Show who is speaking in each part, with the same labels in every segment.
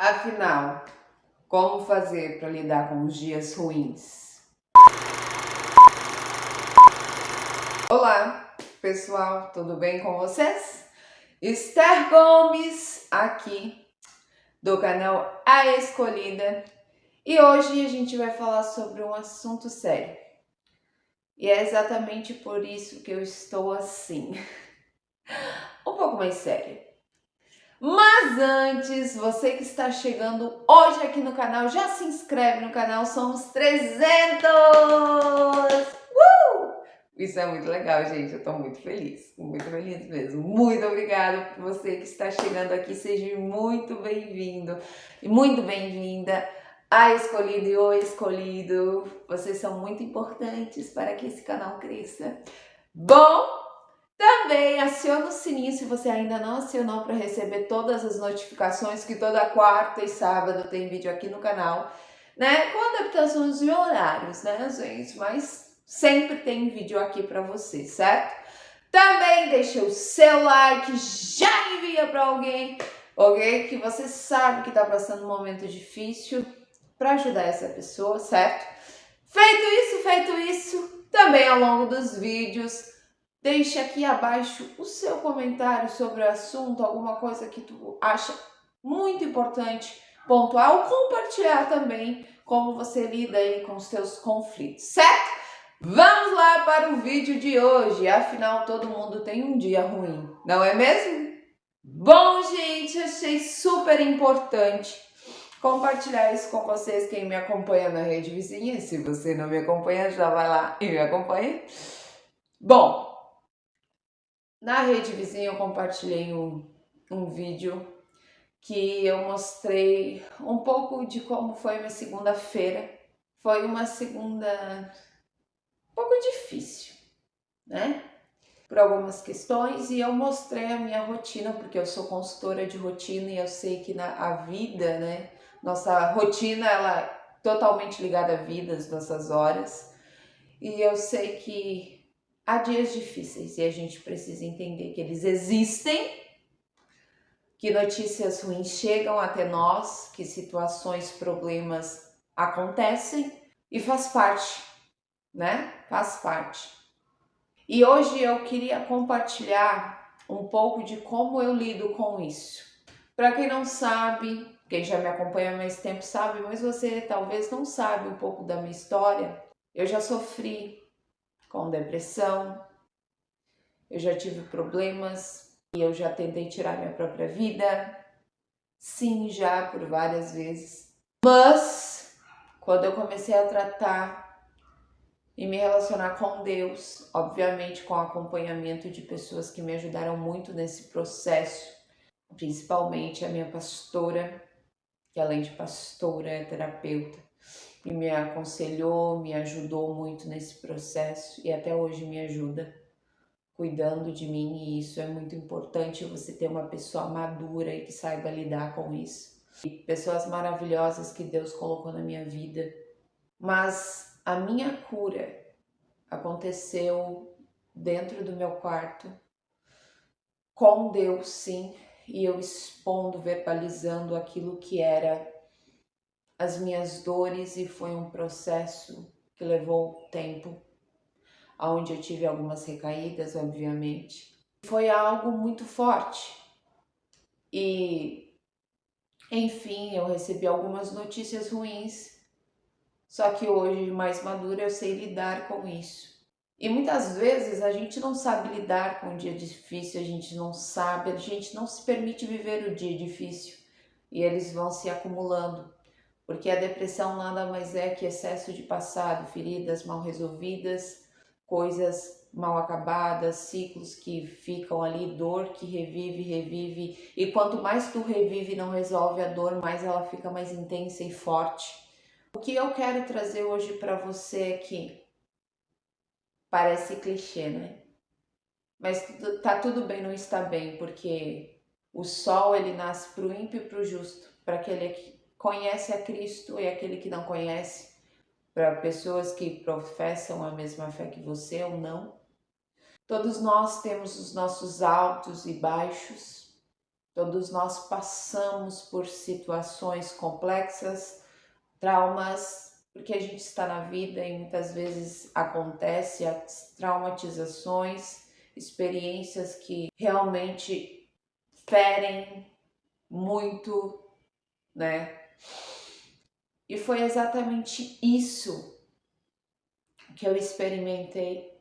Speaker 1: Afinal, como fazer para lidar com os dias ruins? Olá, pessoal, tudo bem com vocês? Esther Gomes aqui do canal A Escolhida e hoje a gente vai falar sobre um assunto sério. E é exatamente por isso que eu estou assim, um pouco mais séria. Mas antes, você que está chegando hoje aqui no canal, já se inscreve no canal, somos 300! Isso é muito legal, gente, eu estou muito feliz mesmo. Muito obrigada por você que está chegando aqui, seja muito bem-vindo e muito bem-vinda a Escolhido e o Escolhido. Vocês são muito importantes para que esse canal cresça. Bom, também aciona o sininho se você ainda não acionou para receber todas as notificações que toda quarta e sábado tem vídeo aqui no canal, né? Com adaptações de horários, né, gente? Mas sempre tem vídeo aqui para você, certo? Também deixa o seu like, já envia para alguém que você sabe que está passando um momento difícil para ajudar essa pessoa, certo? Feito isso, também ao longo dos vídeos, deixe aqui abaixo o seu comentário sobre o assunto, alguma coisa que tu acha muito importante pontuar ou compartilhar também como você lida aí com os seus conflitos, certo? Vamos lá para o vídeo de hoje, afinal todo mundo tem um dia ruim, não é mesmo? Bom, gente, achei super importante compartilhar isso com vocês, quem me acompanha na rede vizinha. Se você não me acompanha, já vai lá e me acompanha. Bom, na rede vizinha eu compartilhei um vídeo que eu mostrei um pouco de como foi minha segunda-feira. Foi uma segunda um pouco difícil, né? Por algumas questões, e eu mostrei a minha rotina, porque eu sou consultora de rotina e eu sei que a vida, né? Nossa rotina, ela é totalmente ligada à vida, às nossas horas. E eu sei que há dias difíceis e a gente precisa entender que eles existem, que notícias ruins chegam até nós, que situações, problemas acontecem e faz parte, né? Faz parte. E hoje eu queria compartilhar um pouco de como eu lido com isso. Para quem não sabe, quem já me acompanha há mais tempo sabe, mas você talvez não sabe um pouco da minha história. Eu já sofri com depressão, eu já tive problemas e eu já tentei tirar minha própria vida. Sim, já por várias vezes. Mas quando eu comecei a tratar e me relacionar com Deus, obviamente com acompanhamento de pessoas que me ajudaram muito nesse processo, principalmente a minha pastora, que além de pastora é terapeuta, e me aconselhou, me ajudou muito nesse processo e até hoje me ajuda, cuidando de mim, e isso é muito importante, você ter uma pessoa madura e que saiba lidar com isso. E pessoas maravilhosas que Deus colocou na minha vida. Mas a minha cura aconteceu dentro do meu quarto, com Deus, sim, e eu expondo, verbalizando aquilo que era as minhas dores, e foi um processo que levou tempo, onde eu tive algumas recaídas, obviamente. Foi algo muito forte e, enfim, eu recebi algumas notícias ruins, só que hoje, mais madura, eu sei lidar com isso. E muitas vezes a gente não sabe lidar com um dia difícil, a gente não se permite viver o dia difícil e eles vão se acumulando. Porque a depressão nada mais é que excesso de passado, feridas mal resolvidas, coisas mal acabadas, ciclos que ficam ali, dor que revive, e quanto mais tu revive e não resolve a dor, mais ela fica mais intensa e forte. O que eu quero trazer hoje para você é que parece clichê, né? Mas tá tudo bem não estar bem, porque o sol ele nasce para o ímpio e para o justo, para aquele que conhece a Cristo e aquele que não conhece, para pessoas que professam a mesma fé que você ou não. Todos nós temos os nossos altos e baixos, Todos nós passamos por situações complexas, traumas, porque a gente está na vida e muitas vezes acontece as traumatizações, experiências que realmente ferem muito, né? E foi exatamente isso que eu experimentei.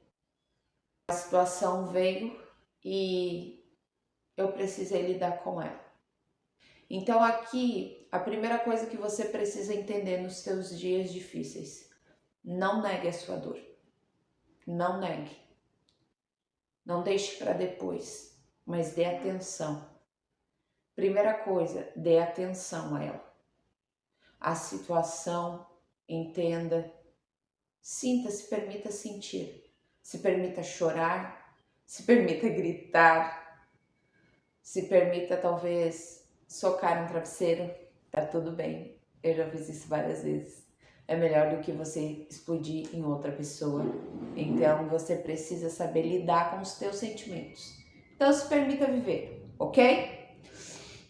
Speaker 1: A situação veio e eu precisei lidar com ela. Então aqui, a primeira coisa que você precisa entender nos seus dias difíceis, não negue a sua dor. Não negue. Não deixe para depois, mas dê atenção. Primeira coisa, dê atenção a ela. A situação, entenda, sinta, se permita sentir. Se permita chorar, se permita gritar, se permita talvez socar um travesseiro, tá tudo bem. Eu já fiz isso várias vezes. É melhor do que você explodir em outra pessoa. Então você precisa saber lidar com os teus sentimentos. Então se permita viver, ok?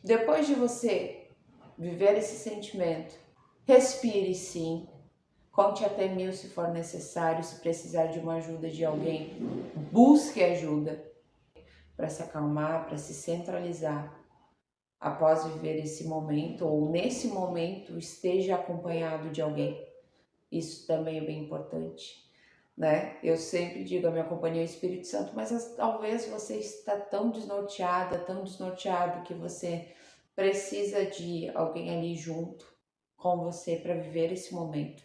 Speaker 1: Depois de você viver esse sentimento, respire sim. Conte até 1000 se for necessário. Se precisar de uma ajuda de alguém, busque ajuda para se acalmar, para se centralizar. Após viver esse momento, ou nesse momento, esteja acompanhado de alguém. Isso também é bem importante, né? Eu sempre digo, a minha companhia é o Espírito Santo, mas talvez você está tão desnorteado que você precisa de alguém ali junto com você para viver esse momento.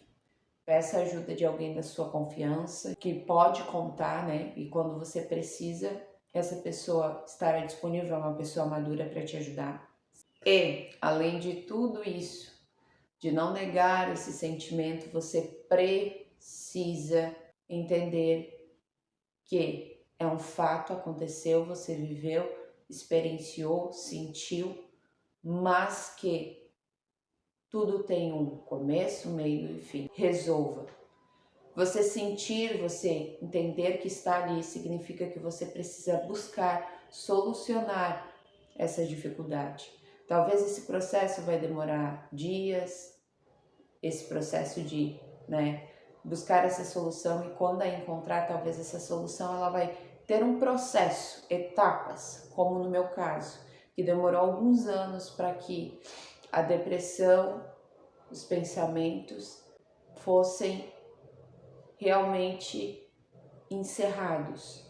Speaker 1: Peça ajuda de alguém da sua confiança, que pode contar, né? E quando você precisa, essa pessoa estará disponível, uma pessoa madura para te ajudar. E, além de tudo isso, de não negar esse sentimento, você precisa entender que é um fato, aconteceu, você viveu, experienciou, sentiu, mas que tudo tem um começo, meio e fim. Resolva. Você sentir, você entender que está ali, significa que você precisa buscar solucionar essa dificuldade. Talvez esse processo vai demorar dias, esse processo de, né, buscar essa solução, e quando a encontrar, talvez essa solução ela vai ter um processo, etapas, como no meu caso, que demorou alguns anos para que a depressão, os pensamentos fossem realmente encerrados,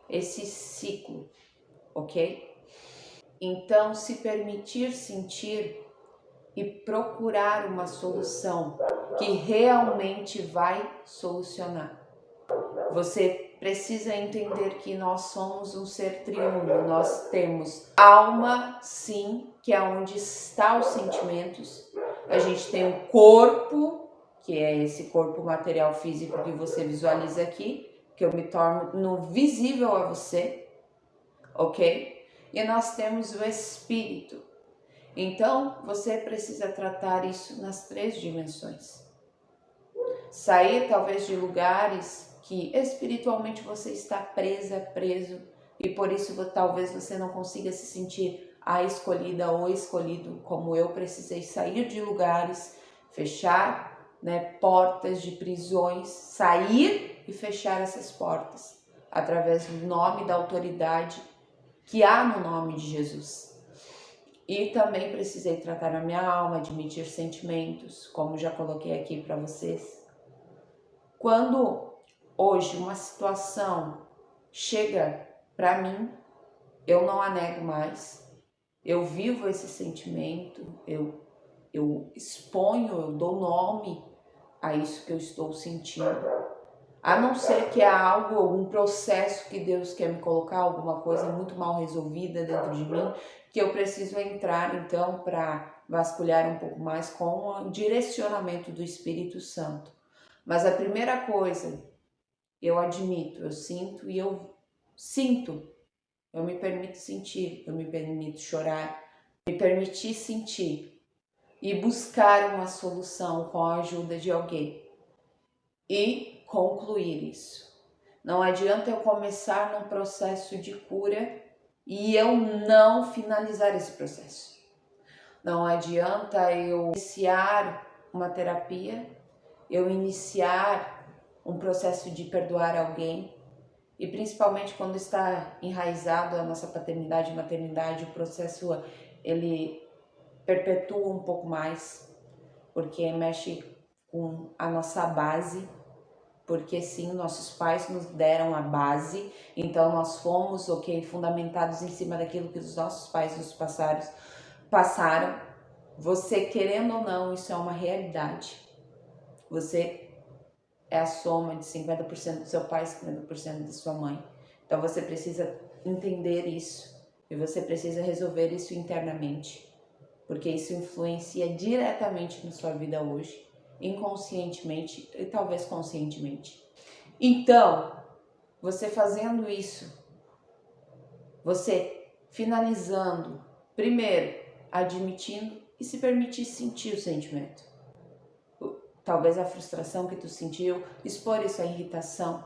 Speaker 1: esse ciclo, ok? Então, se permitir sentir e procurar uma solução que realmente vai solucionar. Você precisa entender que nós somos um ser triuno, nós temos alma, sim, que é onde estão os sentimentos. A gente tem um corpo, que é esse corpo material físico que você visualiza aqui, que eu me torno visível a você, ok? E nós temos o espírito. Então, você precisa tratar isso nas 3 dimensões. Sair talvez de lugares que espiritualmente você está preso, e por isso talvez você não consiga se sentir a escolhida ou escolhido, como eu precisei sair de lugares, fechar, né, portas de prisões, sair e fechar essas portas através do nome da autoridade que há no nome de Jesus. E também precisei tratar a minha alma, admitir sentimentos, como já coloquei aqui para vocês. Quando hoje uma situação chega para mim, eu não a nego mais, eu vivo esse sentimento, eu exponho, eu dou nome a isso que eu estou sentindo. A não ser que há algo, algum processo que Deus quer me colocar, alguma coisa muito mal resolvida dentro de mim, que eu preciso entrar então para vasculhar um pouco mais com o direcionamento do Espírito Santo. Mas a primeira coisa, eu admito, eu sinto e eu sinto. Eu me permito sentir, eu me permito chorar, me permitir sentir e buscar uma solução com a ajuda de alguém e concluir isso. Não adianta eu começar num processo de cura e eu não finalizar esse processo. Não adianta eu iniciar uma terapia, eu iniciar um processo de perdoar alguém, e principalmente quando está enraizado a nossa paternidade e maternidade, o processo ele perpetua um pouco mais, porque mexe com a nossa base, porque sim, nossos pais nos deram a base, então nós fomos, fundamentados em cima daquilo que os nossos pais nos passaram. Você querendo ou não, isso é uma realidade. Você é a soma de 50% do seu pai e 50% da sua mãe. Então você precisa entender isso e você precisa resolver isso internamente, porque isso influencia diretamente na sua vida hoje, inconscientemente e talvez conscientemente. Então, você fazendo isso, você finalizando, primeiro, admitindo e se permitir sentir o sentimento. Talvez a frustração que tu sentiu, expor isso à irritação,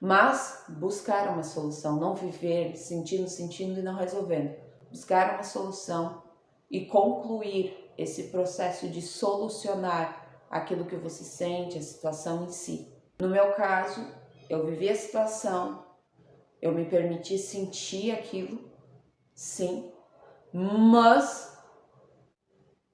Speaker 1: mas buscar uma solução, não viver sentindo e não resolvendo. Buscar uma solução e concluir esse processo de solucionar aquilo que você sente, a situação em si. No meu caso, eu vivi a situação, eu me permiti sentir aquilo, sim, mas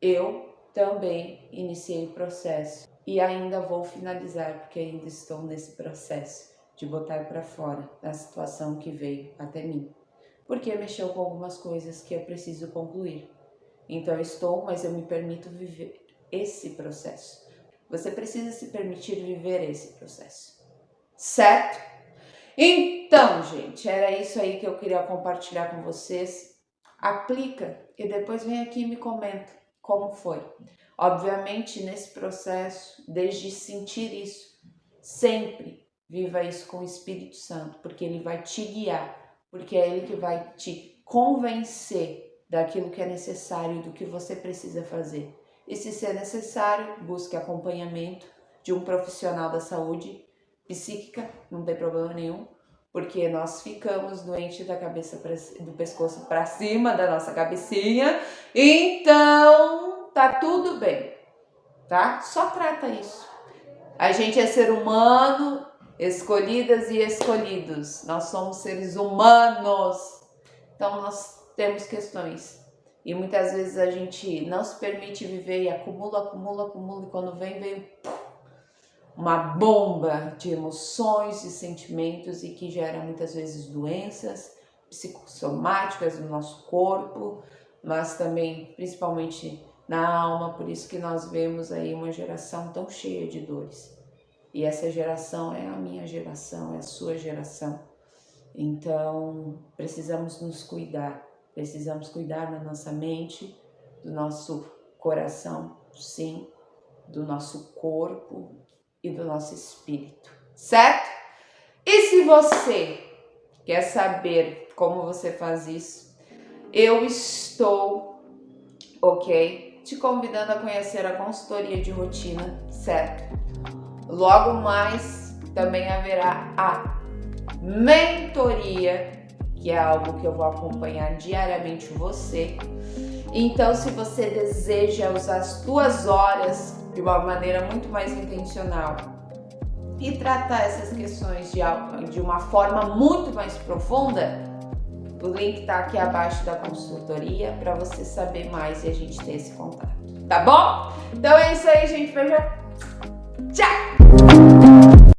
Speaker 1: eu também iniciei o processo e ainda vou finalizar, porque ainda estou nesse processo de botar para fora a situação que veio até mim, porque mexeu com algumas coisas que eu preciso concluir. Então eu estou, mas eu me permito viver esse processo. Você precisa se permitir viver esse processo, certo? Então, gente, era isso aí que eu queria compartilhar com vocês. Aplica e depois vem aqui e me comenta como foi. Obviamente, nesse processo, desde sentir isso, sempre viva isso com o Espírito Santo, porque ele vai te guiar, porque é ele que vai te convencer daquilo que é necessário, do que você precisa fazer. E se ser necessário, busque acompanhamento de um profissional da saúde psíquica, não tem problema nenhum, porque nós ficamos doentes da cabeça do pescoço para cima da nossa cabecinha, então tá tudo bem, tá? Só trata isso. A gente é ser humano, escolhidas e escolhidos, nós somos seres humanos, então nós temos questões. E muitas vezes a gente não se permite viver e acumula, e quando vem uma bomba de emoções e sentimentos e que gera muitas vezes doenças psicossomáticas no nosso corpo, mas também principalmente na alma. Por isso que nós vemos aí uma geração tão cheia de dores. E essa geração é a minha geração, é a sua geração. Então precisamos nos cuidar. Precisamos cuidar da nossa mente, do nosso coração, sim, do nosso corpo e do nosso espírito, certo? E se você quer saber como você faz isso, eu estou, te convidando a conhecer a consultoria de rotina, certo? Logo mais também haverá a mentoria, que é algo que eu vou acompanhar diariamente você. Então, se você deseja usar as suas horas de uma maneira muito mais intencional e tratar essas questões de uma forma muito mais profunda, o link está aqui abaixo da consultoria para você saber mais e a gente ter esse contato, tá bom? Então é isso aí, gente. Beijo. Tchau!